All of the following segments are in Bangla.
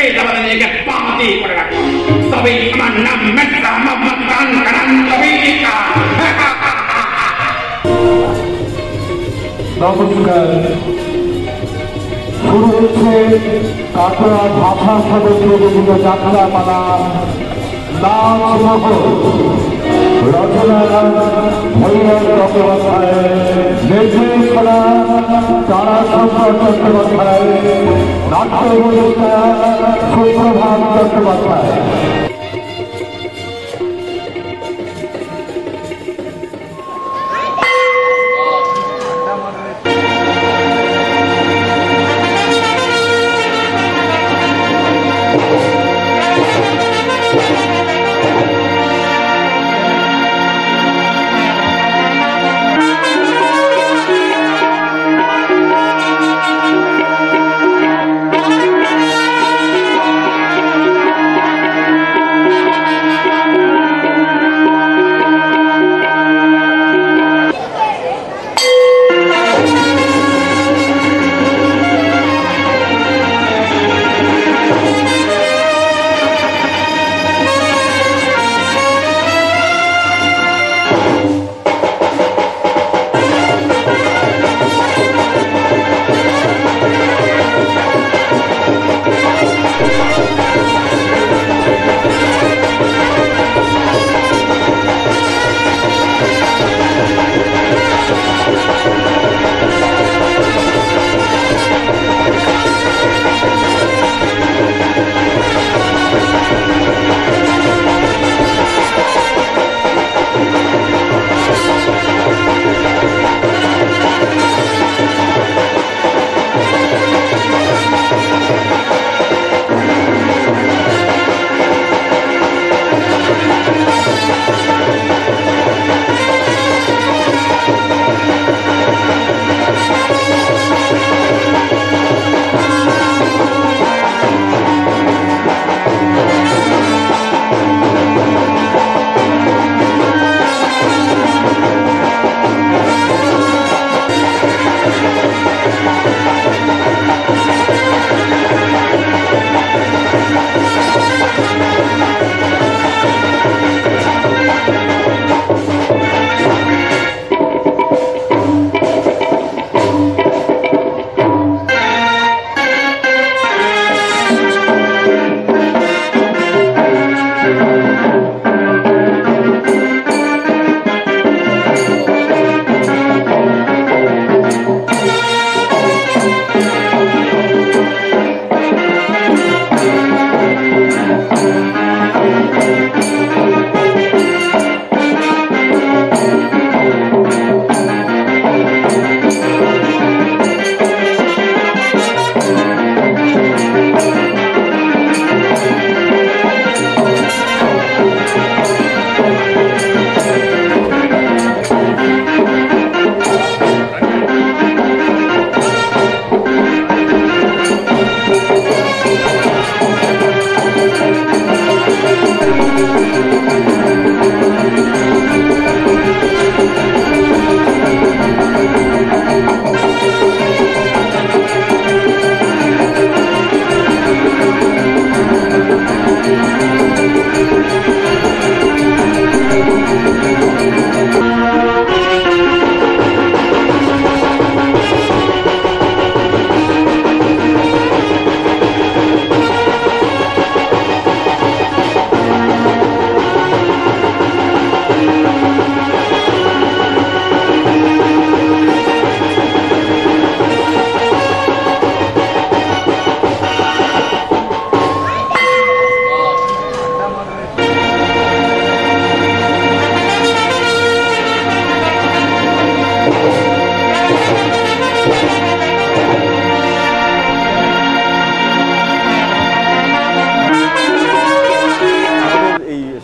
সেই দাবাতে নিজেকে পামাতি করে রাখো, তবেই আমার নাম মেট্রা মোহাম্মদ খান কানান তবেই লেখা। নমস্কার। শুরু হচ্ছে কাটোয়া ভাষা সদন প্রযোজিত যাত্রাপালা নাচ মহল। রচনা ভৈরব চট্টোপাধ্যায়, নির্দেশনা তারাশঙ্কর চট্টোপাধ্যায়, নাট্য উপদেষ্টা সুপ্রভাত চট্টোপাধ্যায়।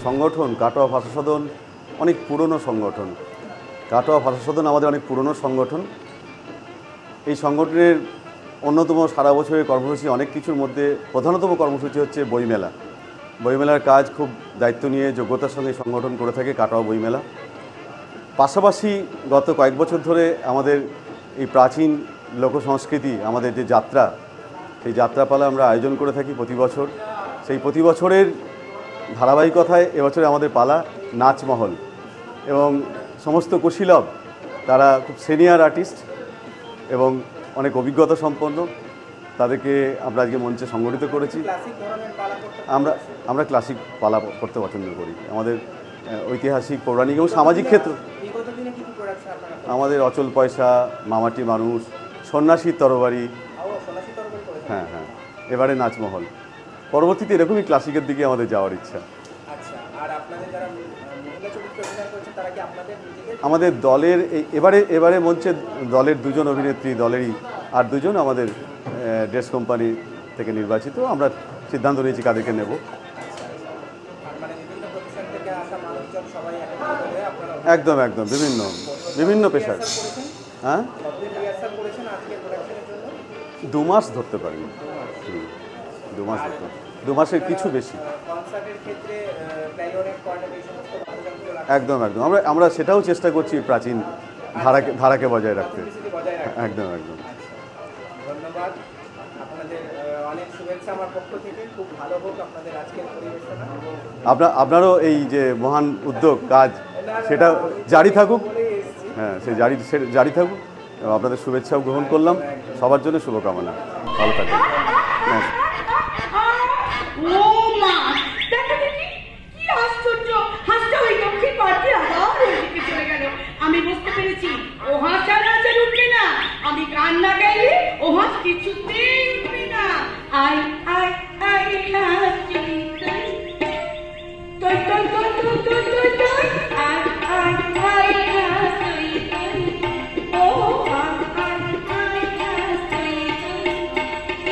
সংগঠন কাটোয়া ভাষা সদন অনেক পুরনো সংগঠন। কাটোয়া ভাষা সদন আমাদের অনেক পুরনো সংগঠন। এই সংগঠনের অন্যতম সারা বছরের কর্মসূচি অনেক কিছুর মধ্যে প্রধানতম কর্মসূচি হচ্ছে বইমেলা। বইমেলার কাজ খুব দায়িত্ব নিয়ে যোগ্যতার সঙ্গে সংগঠন করে থাকে কাটোয়া বইমেলা। পাশাপাশি গত কয়েক বছর ধরে আমাদের এই প্রাচীন লোকসংস্কৃতি, আমাদের যে যাত্রা, সেই যাত্রাপালা আমরা আয়োজন করে থাকি প্রতি বছর। সেই প্রতি বছরের ধারাবাহিকতায় এবছরে আমাদের পালা নাচমহল, এবং সমস্ত কুশীলব তারা খুব সিনিয়র আর্টিস্ট এবং অনেক অভিজ্ঞতা সম্পন্ন। তাদেরকে আমরা আজকে মঞ্চে সংগঠিত করেছি। আমরা ক্লাসিক পালা করতে পছন্দ করি। আমাদের ঐতিহাসিক, পৌরাণিক এবং সামাজিক ক্ষেত্র, আমাদের অচল পয়সা, মামাটি মানুষ, সন্ন্যাসীর তরবারি, হ্যাঁ, এবারে নাচমহল। পরবর্তীতে এরকমই ক্লাসিকের দিকে আমাদের যাওয়ার ইচ্ছা। আমাদের দলের এবারে মঞ্চে দলের 2 জন অভিনেত্রী, দলেরই আর 2 জন আমাদের ড্রেস কোম্পানি থেকে নির্বাচিত। আমরা সিদ্ধান্ত নিয়েছি কাদেরকে নেব। একদম বিভিন্ন পেশার। হ্যাঁ, 2 মাস ধরতে পারি, 2 মাসের কিছু বেশি। একদম আমরা সেটাও চেষ্টা করছি প্রাচীন ধারাকে বজায় রাখতে। একদম ধন্যবাদ, আপনাদের অনেক শুভেচ্ছা আমার পক্ষ থেকে। খুব ভালো হোক আপনাদের আজকের পরিবেশনা। আপনারও এই যে মহান উদ্যোগ কাজ সেটা জারি থাকুক। হ্যাঁ, সে জারি থাকুক। আপনাদের শুভেচ্ছাও গ্রহণ করলাম। সবার জন্য শুভকামনা। ভালো থাকবেন। আমি বুঝতে পেরেছি ও হাসা নাচে উঠবে না, আমি গান না গাইলে ও হাস কিছুতেই উঠবে না। আই আই আই নাচি তই তই তই তই তই তই তই আই আই আই নাচি ও আই আই আই নাচি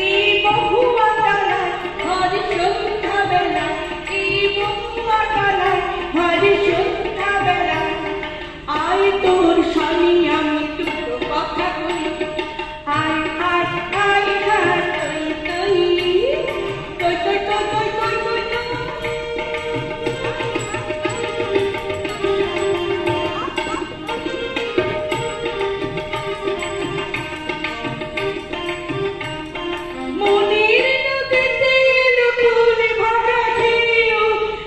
এই বহু আকালায় হরি সন্ধ্যা বেলা, এই বহু আকালায় হরি সন্ধ্যা বেলা। আই তোর স্বামী আমি দুটো কথা বলি, আই আই আই আই তই তই তই তই তই তই তই তই। মনের নদীতে এলো ফুল ভাটা ঢেউ,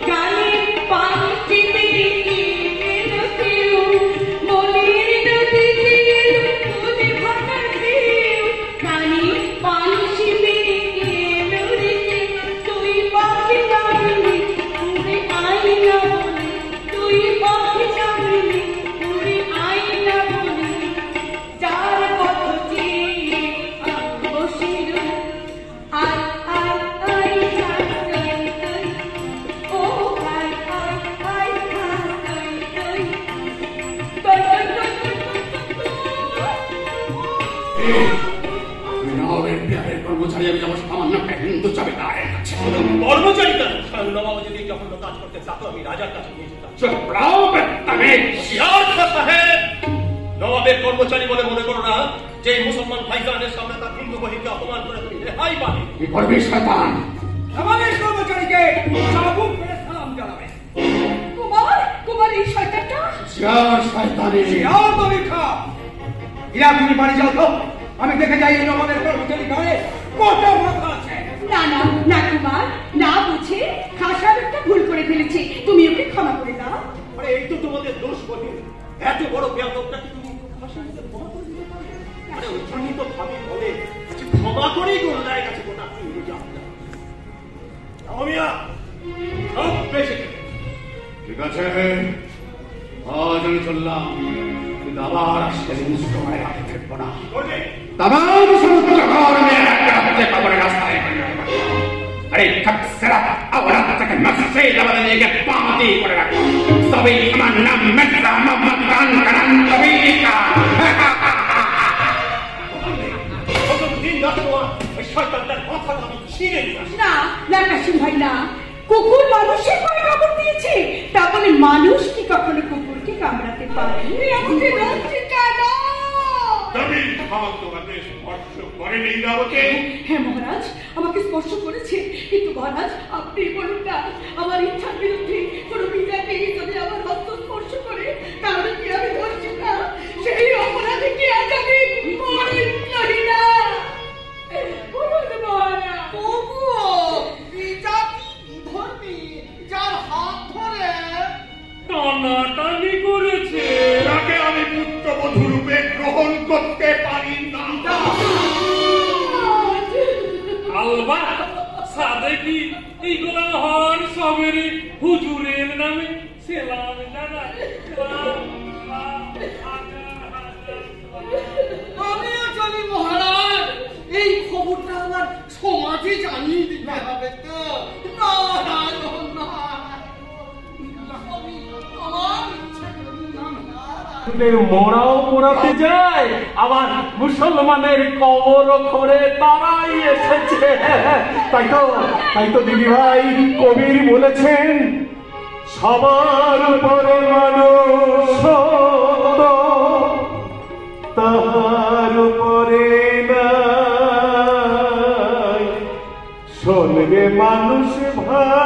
গানের পাখিতে এলো কেউ। মনের নদীতে এলো ফুল ভাটা ঢেউ, গানের পাখিতে এলো রে কেউ। তুই পাখি যাবি উড়ে আই না বলে, তুই পাখি যাবি উড়ে আই না বলে। যার পথ চেয়ে বসে রই, আই আই আই হাই তই তই, ও আই আই আই হাই তই তই, তই তই তই নবাবের বিহারের কর্মচারী আমি যখন সামান্য কিন্তু যাবে না কর্মচারী কেন? নবাব যদি যখন কাজ করতে চাতো আমি রাজার কাছে নিয়ে যেতাম। নবাবের কর্মচারী বলে মনে করো না যে মুসলমান ভাইজানের সামনে তার হিন্দু বহিকে অপমান করে তুমি রেহাই পাবে। কি করবে শয়তান? আমাদের কর্মচারীকে চাবুক মেরে সালাম জানাবে। কুমার এই শয়তানটা শয়তানি তুমি খা। ইরা তুমি বাড়ি যাও তো, আমি দেখে যাই নবাবের কর্মচারী গায়ে কত মাথা আছে। না না না কুমার, না বুঝে খাসার একটা ভুল করে ফেলেছি, তুমি ওকে ক্ষমা করে দাও। আরে এই তো তোমাদের দোষ বটে, এত বড় বেয়াদবটা কি তুমি খাসার মধ্যে ক্ষমা করে দিতে পারবে? আরে ওইখানেই তো ভাবি বলে ক্ষমা করেই গোড়ায় কাছে গোটা ফিরে যাও। মিয়া সব বেশি ঠিক আছে, আজ আমি চললাম, কিন্তু আবার আসতে সময় হাতে থাকবো না। तमाम समस्त जगहों में अपने कब्र रास्ता है। अरे कब सरा अवरा तक मस्से लवले के पाती पर रखो तभी अमन नाम मित्रा ममकान करन तभी का दिन दसवा शयतानদের মাথা আমি ছিঁড়ে দিলাম। না না কাশিম ভাই না, কুকুর মানুষের পায়ে কামড় দিয়েছে, তা বলে মানুষ কি কখনো কুকুরকে কামড়াতে পারে? আমাকে রক্ষিতা দাও। তুমি তোমাকে স্পর্শ করেনি আমাকে? হ্যাঁ মহারাজ, আমাকে স্পর্শ করেছে, কিন্তু মহারাজ আপনি বলুন না, আমার ইচ্ছার বিরুদ্ধে কোনো বিজাতি যদি আমার হস্ত স্পর্শ করে তাহলে কি আমি ধরছি না? সেই অপরাধে কি আজ আমি মরি না? বলুন মহারাজ। করতে পারি না। আলবা সাদেকি এইগুলা হর সবেরে হুজুরের নামে সেলাম জানাই। আমিও জানি মহারাজ, এই খবরটা আমার সমাজে জানিয়ে দিতে হবে তো। নারায়ণ মোড়াও পোড়াতে যায়, আবার মুসলমানের কবরও করে তারাই এসেছে। তাই তো দিদি ভাই কবির বলেছেন, সবার উপরে মানুষ সত্য, তাহার উপরে নাই শোনবে মানুষ ভাই।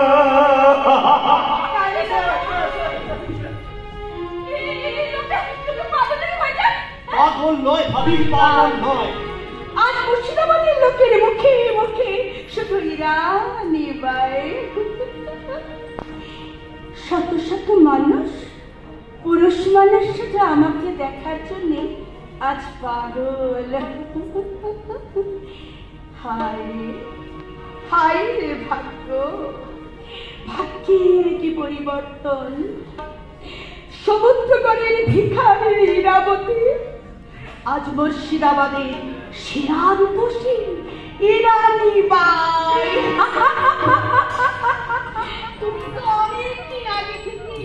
পাগল নয় ভাবি, পাগল নয়। আজ মুর্শিদাবাদের লোকের মুখে মুখে শুধু ইরানি বাই। শত শত মানুষ, পুরুষ মানুষ শুধু আমাকে দেখার জন্য আজ পাগল। হায় হায় রে ভাগ্য, ভাগ্যের কি পরিবর্তন। সমুদ্রগড়ের ভিখারি ইরাবতী আজ মুর্শিদাবাদের সেরা রূপসী ইরানি বাই। তুমি তো অনেকদিন আগে থেকে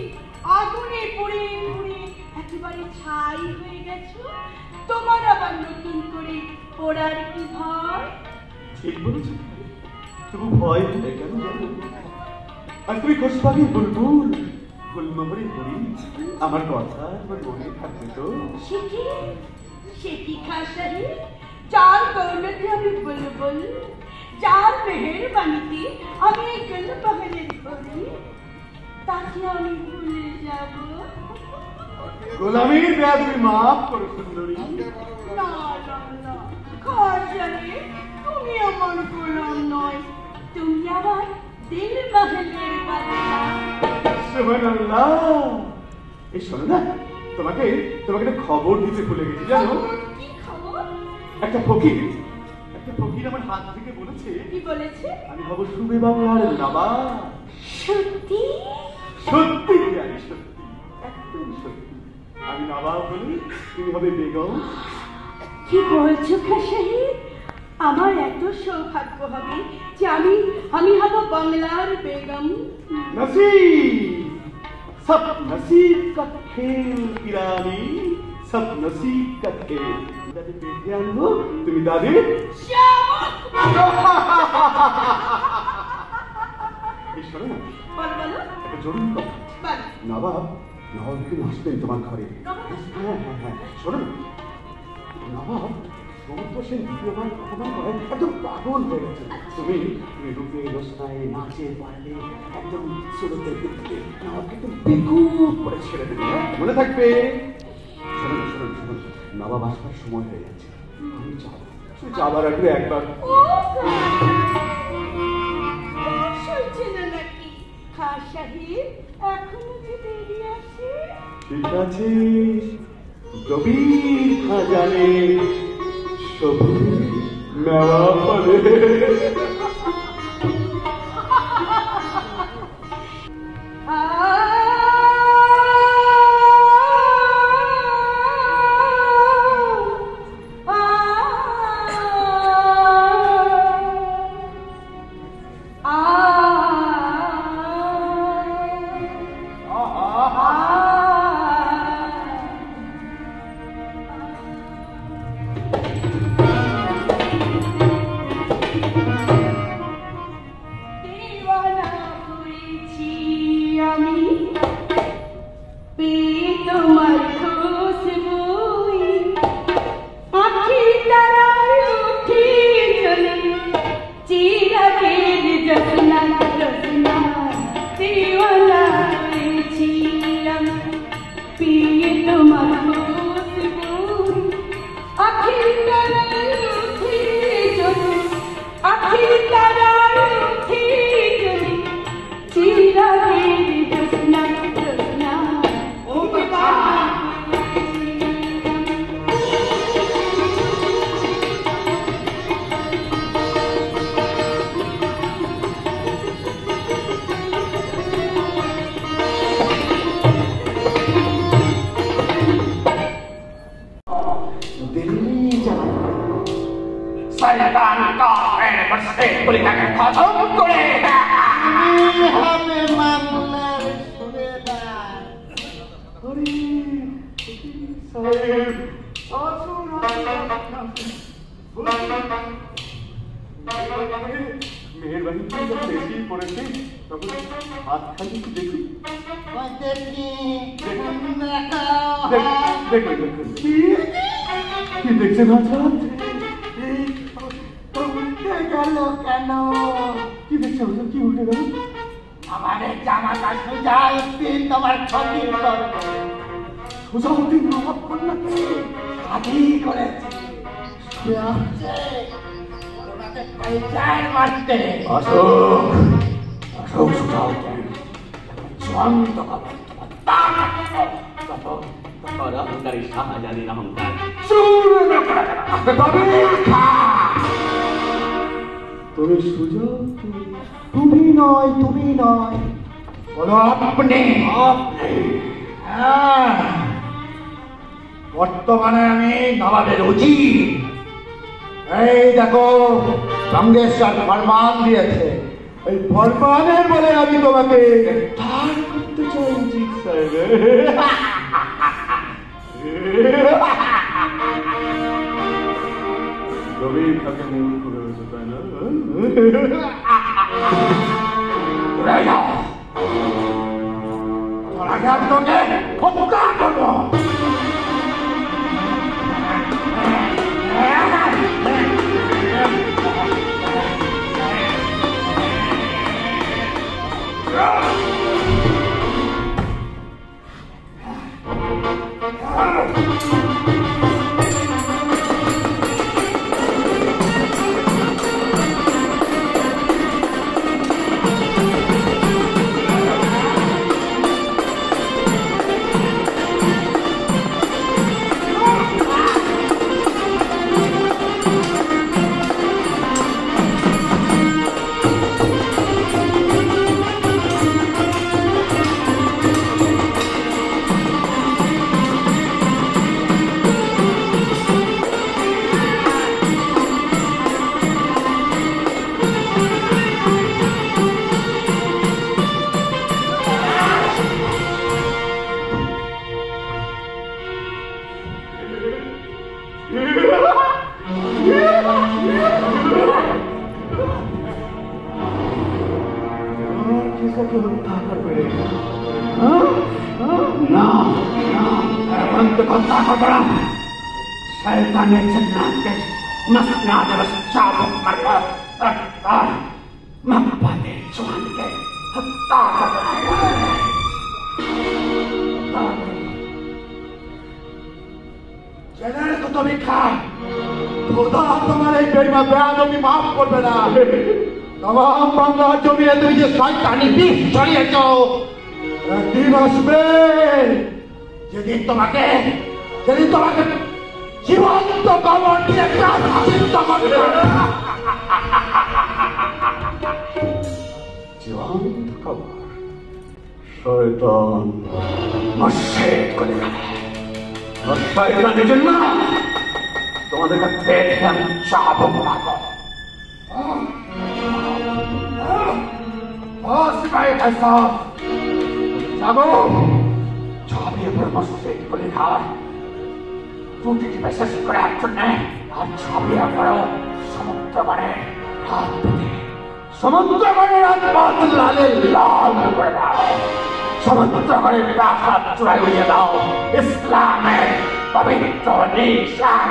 আগুনে পড়ে পড়ে একেবারে ছাই হয়ে গেছো। তোমার আবার নতুন করে পড়ার কি ভয়? ঠিক বলেছো, তবু ভয় হলে কেন জানো? আর তুমি খোশবাগি বুলবুল, গুলমোহরে হরি, আমার কথা তোমার মনে থাকবে তো? সে কি খাসারি, চার দৌলতে আমি বুলবুল, চার মেহেরবানিতে আমি এই গুলমোহরের হরি, তাকে আমি ভুলে যাব? গোলামীর বেয়াদবি মাফ করো সুন্দরী। না না না খাসারি, তুমি আমার গোলাম নয়, তুমি আমার দিল মহলের বাদশা। সুবহানাল্লাহ। এই শোনো না, তোমাকে একটা খবর দিতে ভুলে গেছি জানো? কি খবর? একটা ফকির আমার হাত থেকে বলেছে, কি বলেছে? আমি হব সুবে বাংলার নবাব। সত্যি? সত্যি জানি, সত্যি, একদম সত্যি। আমি নবাব বলি, তুমি হবে বেগম। কি বলছো খাসাহি? আমার এত সৌভাগ্য হবে যে আমি হব বাংলার বেগম। नसीब सब नसीब का खेल ईरानी, सब नसीब का खेल। दादी बेटे आनो, তুমি দাদি। এই শোনো না, বলো একটা জরুরি কথা। বলো। নবাব কিন্তু আসবেন তোমার ঘরে। হ্যাঁ, শোনো না, নবাব সমুদ্র সেন দ্বিতীয়বার অপমান করে একদম পাগল হয়ে গেছে। তুমি রূপে রোশনায় নাচে পারলে একদম সুরতে দিতে নবাবকে একদম বেকুব করে ছেড়ে দেবে, মনে থাকবে? শোনো, নবাব আসবার সময় হয়ে যাচ্ছে, আমি যাবার আগে একবার শুনছে না নাকি খান সাহেব? এখনো যে দেরি আছে। ঠিক আছে, গভীর খাজানে সবুজ মেওয়া পড়ে। খতম করে হবে মামলার সুবেদার। সাহেব মেহরবানি বেশি পড়েছে তখন হাত খালি দেখি দেখুন কি দেখছেন হাজার উল্টে গেল কেন? কি দেখছেন হাজার কি উঠে গেল? আমাদের জামাটা সুজাউদ্দিন তোমার ক্ষতি করবে। সুজাউদ্দিন নবাব কন্যাকে আদি করেছে সে আসছে ওনাকে পয়সায় মারতে। অশোক অশোক সুজাউদ্দিন চূড়ান্ত অহংকারী শাহজাহানের অহংকার তুমি সুযোগ তুমি নয় বলো আপনি হ্যাঁ বর্তমানে আমি নবাবের উচিত। এই দেখো কংগ্রেসের ফরমান দিয়েছে, এই ফরমানের বলে আমি তোমাকে গ্রেফতার করতে চাই উচিত সাহেব। গভীর থাকে মূর্খ হয়েছে তাই না? তোকে হত্যা করবো। शैताने जन्नत मसनाद बस चाबुक मारकर और मप्पादे जुआन के हत्ता जनारे को तो भी खा खुदा तुम्हारे बेईमान बेआदमी माफ कर देना। तमाम बांग्ला जमीन तुम ये शैतानी बीस चढ़िए जाओ दिन আসবে যেদিন তোমাকে জীবন্ত কবর দিয়ে প্রাণ চিন্তা করবে। জীবন্ত কবর শয়তান মসজিদ করে খাবে আর শয়তানের জন্য তোমাদের কাছে আমি চাবুক মারবো। সিপাহী সাহেব যাবো ছাপিয়ে পড়ে মসজিদ করে খাওয়ার প্রতিটি বিশেষ করে একজনে আর ছাপিয়ে পড়ো সমুদ্রগণের হাত পেতে সমুদ্রগণের হাত লালে লাল করে দাও। সমুদ্রগণের হাত চূড়ায় উড়িয়ে দাও ইসলামের পবিত্র নিশান।